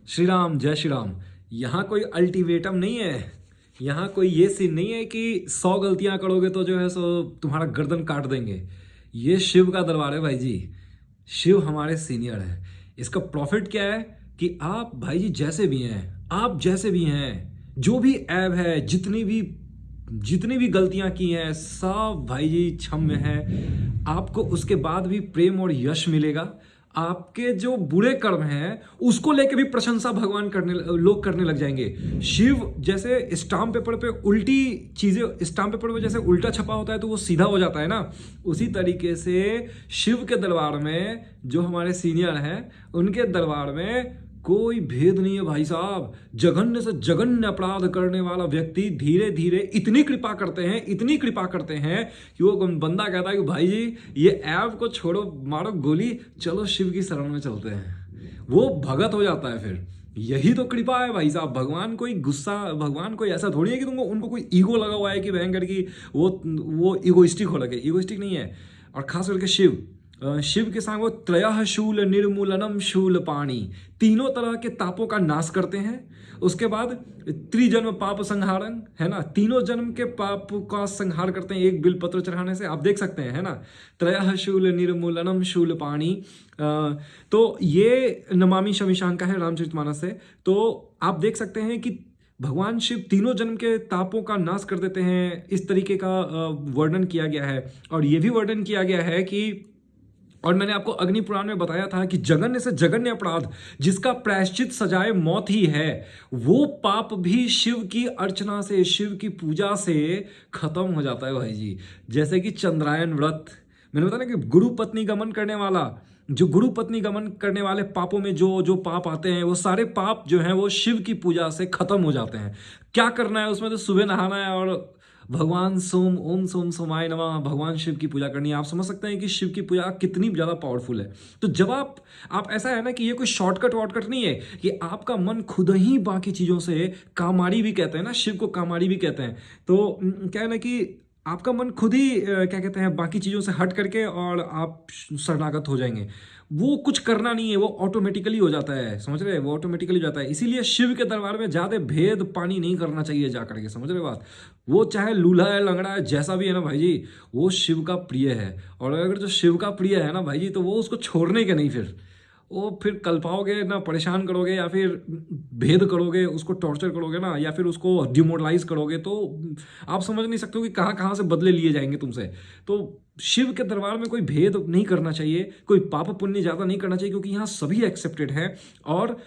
श्री राम जय श्री राम। यहाँ कोई अल्टीमेटम नहीं है। यहाँ कोई ये सीन नहीं है कि 100 गलतियां करोगे तो जो है सो तुम्हारा गर्दन काट देंगे। ये शिव का दरबार है भाई जी। शिव हमारे सीनियर है। इसका प्रॉफिट क्या है कि आप भाई जी जैसे भी हैं, आप जैसे भी हैं, जो भी ऐब है, जितनी भी गलतियां की हैं, सब भाई जी क्षम्य है। आपको उसके बाद भी प्रेम और यश मिलेगा। आपके जो बुरे कर्म हैं उसको लेके भी प्रशंसा भगवान लोग करने लग जाएंगे। शिव जैसे स्टाम्प पेपर पे उल्टी चीजें, स्टाम्प पेपर पे जैसे उल्टा छपा होता है तो वो सीधा हो जाता है ना, उसी तरीके से शिव के दरबार में जो हमारे सीनियर हैं उनके दरबार में कोई भेद नहीं है भाई साहब। जघन्य से जघन्य अपराध करने वाला व्यक्ति धीरे धीरे इतनी कृपा करते हैं, इतनी कृपा करते हैं कि वो बंदा कहता है कि भाई जी ये ऐप को छोड़ो, मारो गोली, चलो शिव की शरण में चलते हैं। वो भगत हो जाता है फिर। यही तो कृपा है भाई साहब। भगवान कोई ऐसा थोड़ी है कि तुमको उनको कोई ईगो लगा हुआ है कि भयंकर की वो ईगोइस्टिक हो लगे। ईगोइस्टिक नहीं है। और खास करके शिव के साथ वो त्रयः शूल निर्मूलनम शूल पाणी, तीनों तरह के तापों का नाश करते हैं। उसके बाद त्रिजन्म पाप संहारन है ना, तीनों जन्म के पाप का संहार करते हैं एक बिलपत्र चढ़ाने से। आप देख सकते हैं है ना, त्रयः शूल निर्मूलनम शूल पाणी। तो ये नमामि शमिशांका है रामचरितमानस से। तो आप देख सकते हैं कि भगवान शिव तीनों जन्म के तापों का नाश कर देते हैं। इस तरीके का वर्णन किया गया है। और ये भी वर्णन किया गया है कि, और मैंने आपको अग्नि पुराण में बताया था कि जघन्य से जघन्य अपराध जिसका प्रायश्चित सजाए मौत ही है, वो पाप भी शिव की अर्चना से, शिव की पूजा से खत्म हो जाता है भाई जी। जैसे कि चंद्रायन व्रत, मैंने बताया ना कि गुरु पत्नी गमन करने वाले पापों में जो पाप आते हैं, वो सारे पाप जो हैं वो शिव की पूजा से खत्म हो जाते हैं। क्या करना है उसमें, तो सुबह नहाना है और भगवान ओम सोम सोमाय नमः, भगवान शिव की पूजा करनी है। आप समझ सकते हैं कि शिव की पूजा कितनी ज़्यादा पावरफुल है। तो जब आप ऐसा है ना कि ये कोई शॉर्टकट वॉर्टकट नहीं है कि आपका मन खुद ही बाकी चीज़ों से, कामाड़ी भी कहते हैं ना, शिव को कामाड़ी भी कहते हैं। तो क्या है ना कि आपका मन खुद ही क्या कहते हैं, बाकी चीज़ों से हट करके और आप शरणागत हो जाएंगे। वो कुछ करना नहीं है, वो ऑटोमेटिकली हो जाता है। समझ रहे हैं, वो ऑटोमेटिकली हो जाता है। इसीलिए शिव के दरबार में ज़्यादा भेद पानी नहीं करना चाहिए जा करके। समझ रहे बात। वो चाहे लूल्हा है, लंगड़ा है, जैसा भी है ना भाई जी, वो शिव का प्रिय है। और अगर जो शिव का प्रिय है ना भाई जी, तो वो उसको छोड़ने के नहीं, फिर वो फिर कल्पाओगे ना, परेशान करोगे या फिर भेद करोगे, उसको टॉर्चर करोगे ना, या फिर उसको डिमोरलाइज करोगे, तो आप समझ नहीं सकते हो कि कहाँ कहाँ से बदले लिए जाएंगे तुमसे। तो शिव के दरबार में कोई भेद नहीं करना चाहिए, कोई पाप पुण्य ज़्यादा नहीं करना चाहिए, क्योंकि यहाँ सभी एक्सेप्टेड है। और